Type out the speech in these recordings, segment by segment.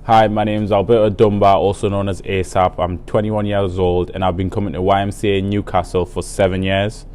Hi, my name is Alberto Dunbar, also known as ASAP. I'm 21 years old and I've been coming to YMCA Newcastle for 7 years.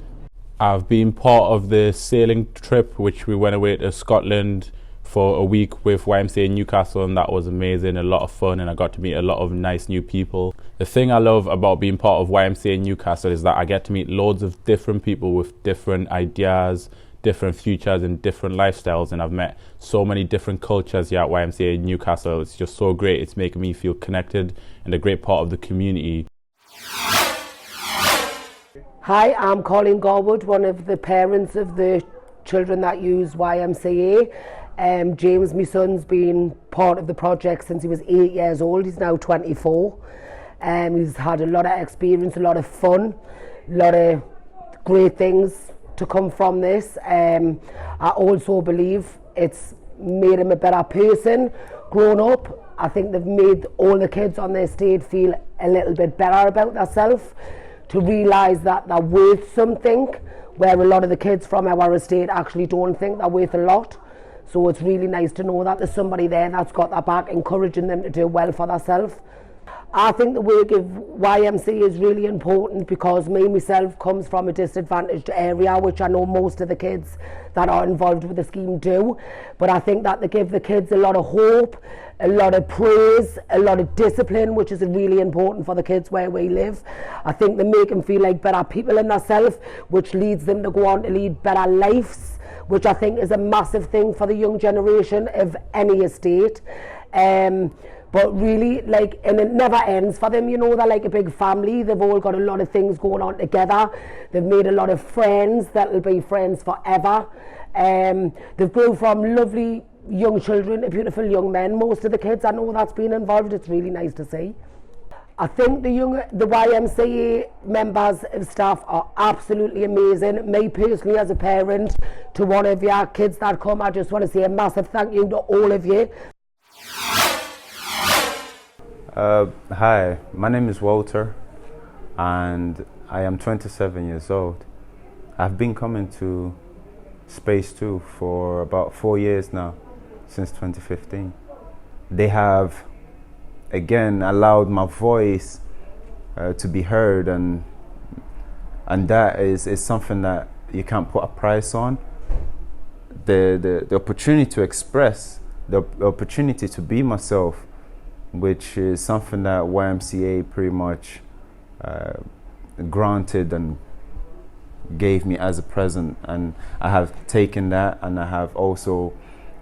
I've been part of the sailing trip, which we went away to Scotland for a week with YMCA Newcastle, and that was amazing, a lot of fun, and I got to meet a lot of nice new people. The thing I love about being part of YMCA Newcastle is that I get to meet loads of different people with different ideas, different futures and different lifestyles, and I've met so many different cultures here at YMCA Newcastle. It's just so great. It's making me feel connected and a great part of the community. Hi, I'm Carleen, one of the parents of the children that use YMCA. James, my son's been part of the project since he was 8 years old. He's now 24. He's had a lot of experience, a lot of fun, a lot of great things to come from this. I also believe it's made him a better person grown up. I think they've made all the kids on their estate feel a little bit better about themselves, to realise that they're worth something, where a lot of the kids from our estate actually don't think they're worth a lot. So it's really nice to know that there's somebody there that's got their back, encouraging them to do well for themselves. I think the work of YMCA is really important because me myself comes from a disadvantaged area, which I know most of the kids that are involved with the scheme do. But I think that they give the kids a lot of hope, a lot of praise, a lot of discipline, which is really important for the kids where we live. I think they make them feel like better people in themselves, which leads them to go on to lead better lives, which I think is a massive thing for the young generation of any estate. But really, and it never ends for them, you know, they're like a big family. They've all got a lot of things going on together. They've made a lot of friends that'll be friends forever. They've grown from lovely young children to beautiful young men. Most of the kids I know that's been involved, it's really nice to see. I think the YMCA members of staff are absolutely amazing. Me personally, as a parent to one of your kids that come, I just want to say a massive thank you to all of you. Hi, my name is Walter and I am 27 years old. I've been coming to Space 2 for about 4 years now, since 2015. They have again allowed my voice to be heard, and that is something that you can't put a price on. The opportunity to express, the opportunity to be myself, which is something that YMCA pretty much granted and gave me as a present, and I have taken that, and I have also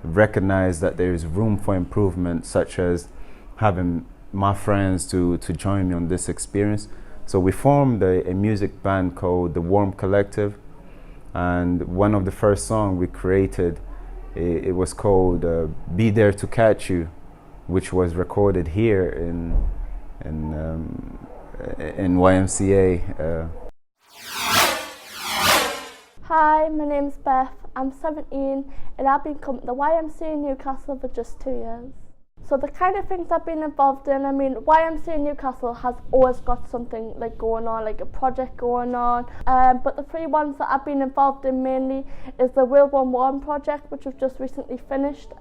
recognized that there is room for improvement, such as having my friends to join me on this experience. So we formed a music band called the Warm Collective, and one of the first songs we created, it was called Be There to Catch You, which was recorded here in YMCA. Hi, my name's Beth. I'm 17 and I've been coming to the YMCA Newcastle for just 2 years. So the kind of things I've been involved in, I mean, YMCA Newcastle has always got something going on, like a project going on. But the three ones that I've been involved in mainly is the World War I project, which we've just recently finished.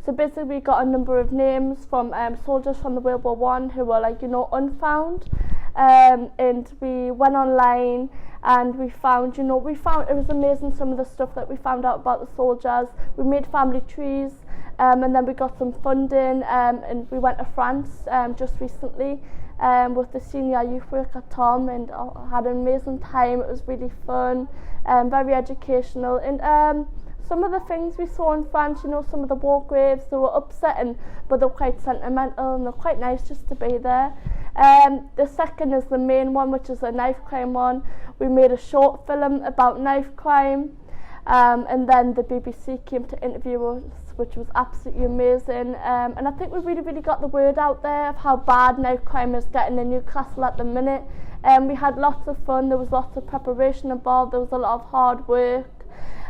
So basically we got a number of names from soldiers from the World War I who were unfound. And we went online and we found it was amazing, some of the stuff that we found out about the soldiers. We made family trees, and then we got some funding, and we went to France just recently with the senior youth worker Tom, and had an amazing time. It was really fun, very educational, and some of the things we saw in France, some of the war graves, they were upsetting, but they were quite sentimental and they're quite nice just to be there. The second is the main one, which is a knife crime one. We made a short film about knife crime, and then the BBC came to interview us, which was absolutely amazing. And I think we really got the word out there of how bad knife crime is getting in Newcastle at the minute. We had lots of fun, there was lots of preparation involved, there was a lot of hard work.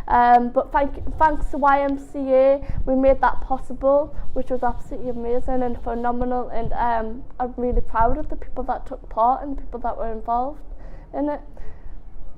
But thanks to YMCA, we made that possible, which was absolutely amazing and phenomenal, and I'm really proud of the people that took part and the people that were involved in it.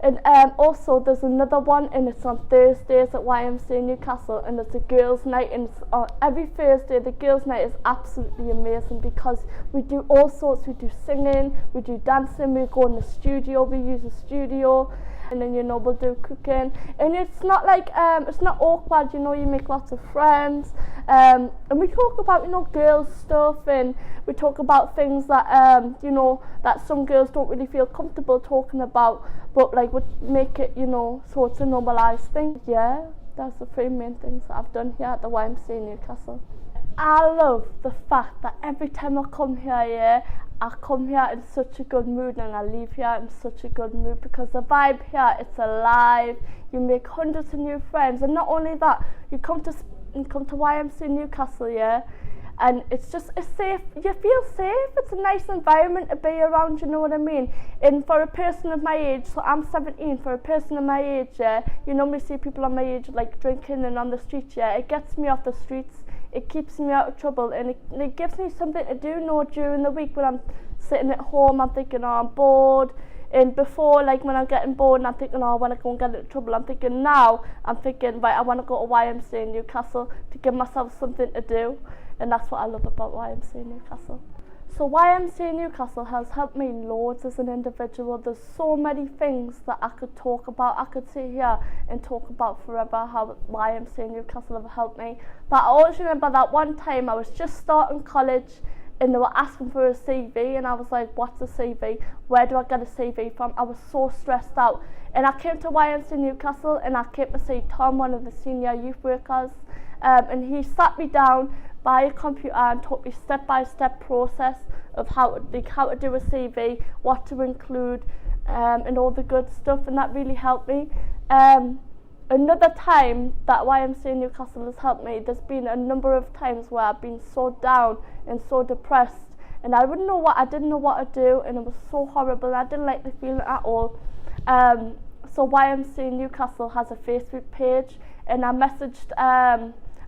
And also there's another one, and it's on Thursdays at YMCA Newcastle, and it's a girls' night, and it's every Thursday. The girls' night is absolutely amazing because we do all sorts. We do singing, we do dancing, we go in the studio, we use the studio, and then we'll do cooking, and it's not like it's not awkward. You make lots of friends, and we talk about girls stuff, and we talk about things that that some girls don't really feel comfortable talking about, but like would make it so it's a normalised thing. Yeah, that's the three main things that I've done here at the YMCA Newcastle. I love the fact that every time I come here, I come here in such a good mood, and I leave here in such a good mood because the vibe here, it's alive. You make hundreds of new friends, and not only that, you come to YMCA Newcastle, and it's safe. You feel safe. It's a nice environment to be around, you know what I mean? And for a person of my age, so I'm 17, for a person of my age, you normally see people on my age like drinking and on the streets, it gets me off the streets. It keeps me out of trouble, and it gives me something to do during the week when I'm sitting at home. I'm thinking, I'm bored. And before, like when I'm getting bored and I'm thinking, I want to go and get into trouble, I'm thinking right, I want to go to YMCA Newcastle to give myself something to do. And that's what I love about YMCA Newcastle. So YMCA Newcastle has helped me loads as an individual. There's so many things that I could talk about. I could sit here and talk about forever how YMCA Newcastle have helped me. But I always remember that one time I was just starting college and they were asking for a CV, and I was like, what's a CV? Where do I get a CV from? I was so stressed out. And I came to YMCA Newcastle, and I came to see Tom, one of the senior youth workers, and he sat me down by a computer and taught me step-by-step process of how to do a CV, what to include, and all the good stuff, and that really helped me. Another time that YMCA Newcastle has helped me, there's been a number of times where I've been so down and so depressed, and I didn't know what to do, and it was so horrible, and I didn't like the feeling at all. So YMCA Newcastle has a Facebook page, and I messaged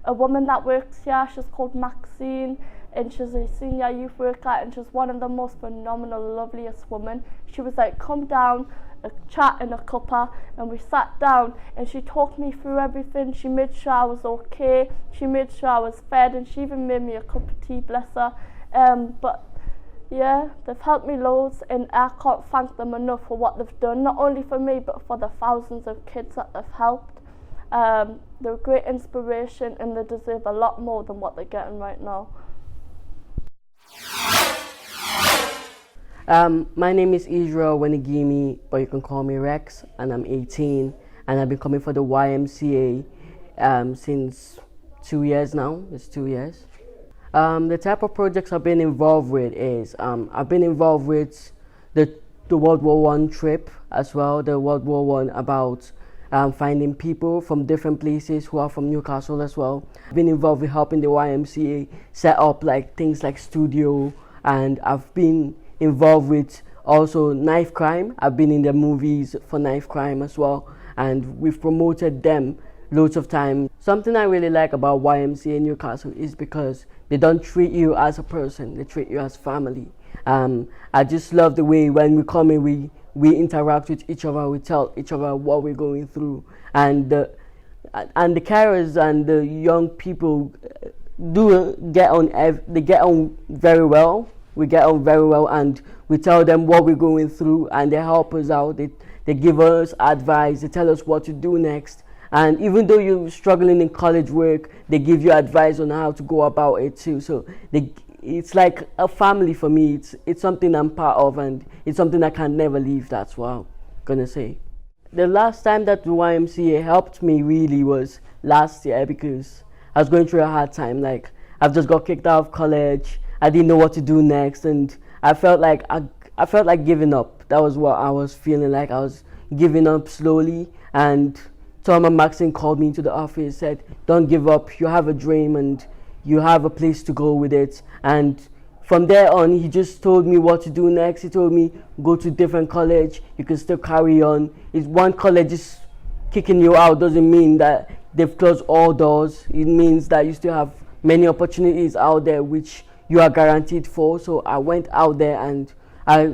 a woman that works here. She's called Maxine, and she's a senior youth worker, and she's one of the most phenomenal, loveliest women. She was like, come down, a chat and a cuppa, and we sat down, and she talked me through everything. She made sure I was okay, she made sure I was fed, and she even made me a cup of tea, bless her. But yeah, they've helped me loads, and I can't thank them enough for what they've done, not only for me but for the thousands of kids that they've helped. They're a great inspiration, and they deserve a lot more than what they're getting right now. My name is Israel Wenigimi, but you can call me Rex, and I'm 18, and I've been coming for the YMCA since 2 years now. It's 2 years. The type of projects I've been involved with is I've been involved with the World War I trip as well, the World War I about finding people from different places who are from Newcastle as well. I've been involved with helping the YMCA set up like things like studio, and I've been involved with also knife crime. I've been in the movies for knife crime as well, and we've promoted them loads of times. Something I really like about YMCA Newcastle is because they don't treat you as a person, they treat you as family. I just love the way when we come in, we interact with each other, we tell each other what we're going through, and the carers and the young people get on very well. We get on very well, and we tell them what we're going through, and they help us out. They give us advice, they tell us what to do next. And even though you're struggling in college work, they give you advice on how to go about it too. So it's like a family for me. It's something I'm part of, and it's something I can never leave. That's what I'm gonna say. The last time that the YMCA helped me really was last year, because I was going through a hard time. Like, I've just got kicked out of college. I didn't know what to do next, and I felt like giving up. That was what I was feeling like. I was giving up slowly, and Tom and Maxine called me into the office, said, don't give up, you have a dream and you have a place to go with it. And from there on, he just told me what to do next. He told me, go to different college, you can still carry on. If one college is kicking you out, doesn't mean that they've closed all doors. It means that you still have many opportunities out there which you are guaranteed for. So I went out there and I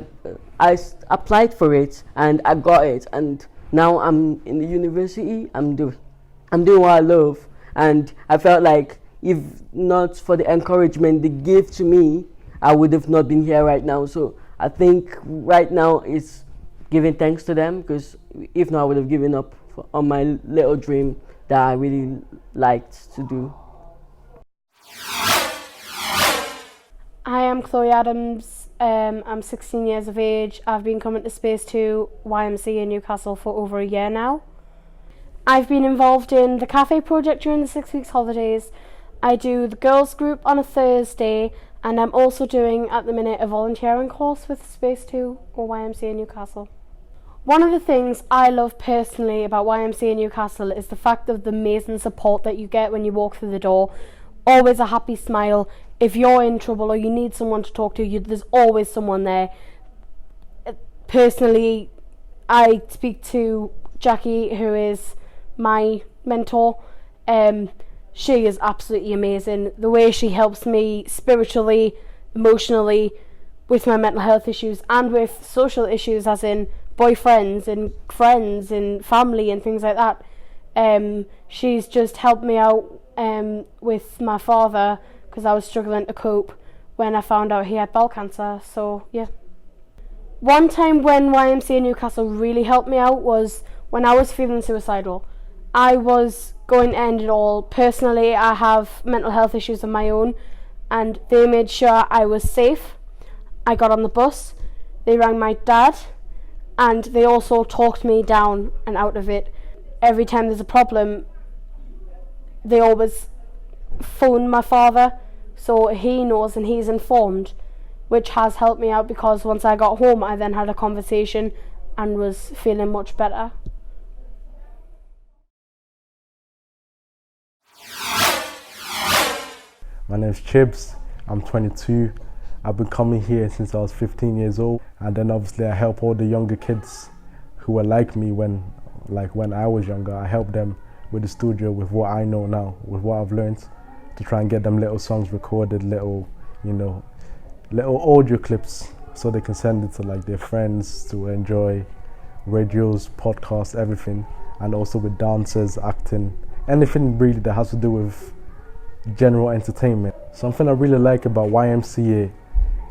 applied for it, and I got it, and now I'm in the university. I'm doing what I love, and I felt like if not for the encouragement they gave to me, I would have not been here right now. So I think right now it's giving thanks to them, because if not, I would have given up on my little dream that I really liked to do. Hi, I'm Chloe Adams. I'm 16 years of age. I've been coming to Space 2 YMCA Newcastle for over a year now. I've been involved in the cafe project during the 6 weeks holidays. I do the girls group on a Thursday, and I'm also doing at the minute a volunteering course with Space 2 or YMCA Newcastle. One of the things I love personally about YMCA Newcastle is the fact of the amazing support that you get when you walk through the door. Always a happy smile. If you're in trouble or you need someone to talk to, there's always someone there. Personally, I speak to Jackie, who is my mentor. She is absolutely amazing. The way she helps me spiritually, emotionally, with my mental health issues and with social issues, as in boyfriends and friends and family and things like that. She's just helped me out with my father, because I was struggling to cope when I found out he had bowel cancer. So yeah. One time when YMCA Newcastle really helped me out was when I was feeling suicidal. I was going to end it all. Personally, I have mental health issues of my own, and they made sure I was safe. I got on the bus, they rang my dad, and they also talked me down and out of it. Every time there's a problem, they always phone my father, so he knows and he's informed, which has helped me out, because once I got home I then had a conversation and was feeling much better. My name's Chibs, I'm 22. I've been coming here since I was 15 years old, and then obviously I help all the younger kids who were like me when I was younger. I help them with the studio, with what I know now, with what I've learned, to try and get them little songs recorded, little audio clips, so they can send it to like their friends to enjoy, radios, podcasts, everything, and also with dancers, acting, anything really that has to do with general entertainment. Something I really like about YMCA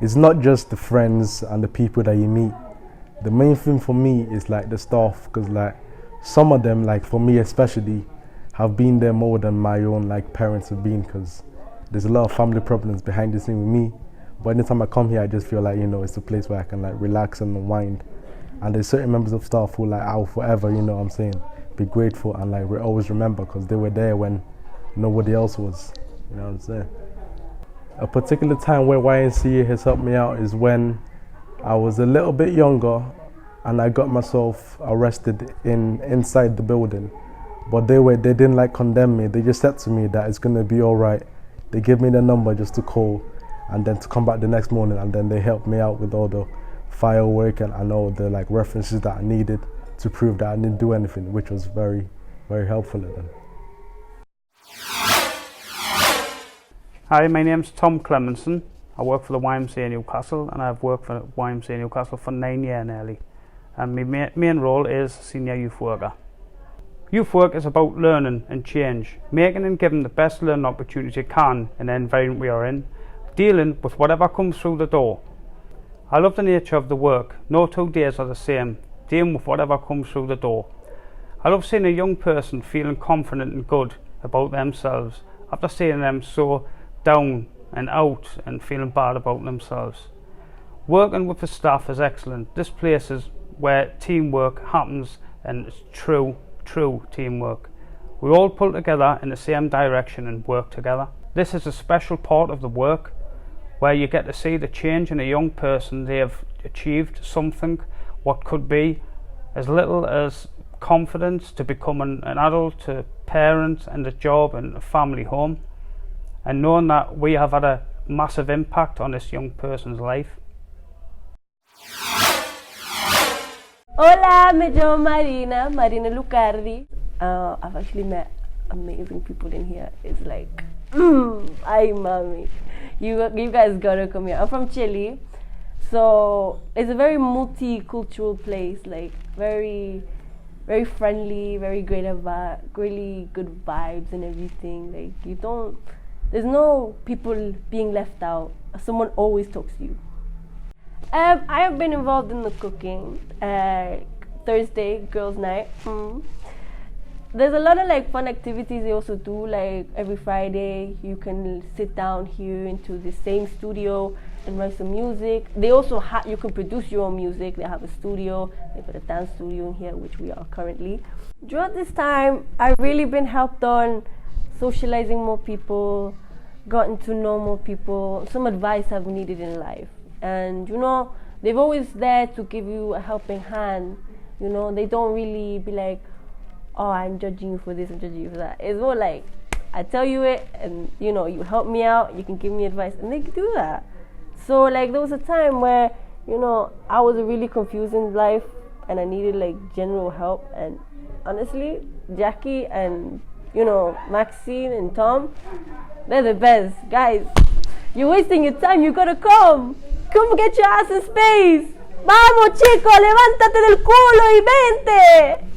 is not just the friends and the people that you meet. The main thing for me is like the staff, because like some of them, like for me especially, have been there more than my own like parents have been, because there's a lot of family problems behind the scene with me. But anytime I come here, I just feel like, it's a place where I can like relax and unwind. And there's certain members of staff who like I'll forever, what I'm saying, be grateful and like we always remember, because they were there when nobody else was. You know what I'm saying? A particular time where YMCA has helped me out is when I was a little bit younger and I got myself arrested inside the building. But they didn't like condemn me. They just said to me that it's gonna be all right. They gave me the number just to call, and then to come back the next morning, and then they helped me out with all the firework and all the like references that I needed to prove that I didn't do anything, which was very, very helpful of them. Hi, my name's Tom Clemenson. I work for the YMCA Newcastle, and I've worked for YMCA Newcastle for 9 years nearly. And my main role is senior youth worker. Youth work is about learning and change, making and giving the best learning opportunity you can in the environment we are in, dealing with whatever comes through the door. I love the nature of the work. No 2 days are the same, dealing with whatever comes through the door. I love seeing a young person feeling confident and good about themselves after seeing them so down and out and feeling bad about themselves. Working with the staff is excellent. This place is where teamwork happens, and it's true teamwork. We all pull together in the same direction and work together. This is a special part of the work where you get to see the change in a young person. They have achieved something, what could be as little as confidence to becoming an adult, to parents and a job and a family home, and knowing that we have had a massive impact on this young person's life. Hola, me llamo Marina Lucardi. I've actually met amazing people in here. It's like, ay mami, you guys gotta come here. I'm from Chile, so it's a very multicultural place, like very very friendly, very great about, really good vibes and everything. Like there's no people being left out. Someone always talks to you. I have been involved in the cooking. Thursday, girls' night. There's a lot of like fun activities they also do. Like every Friday, you can sit down here into the same studio and write some music. They also you can produce your own music. They have a studio. They've got a dance studio in here, which we are currently. Throughout this time, I've really been helped on socializing more people, gotten to know more people, some advice I've needed in life. And they've always there to give you a helping hand. They don't really be like, oh, I'm judging you for this, I'm judging you for that. It's more like, I tell you it, and you help me out, you can give me advice, and they can do that. So like there was a time where, I was really confused in life, and I needed like general help. And honestly, Jackie and Maxine and Tom, they're the best. Guys, you're wasting your time, you gotta come get your ass in space. Vamos chicos, levántate del culo y vente.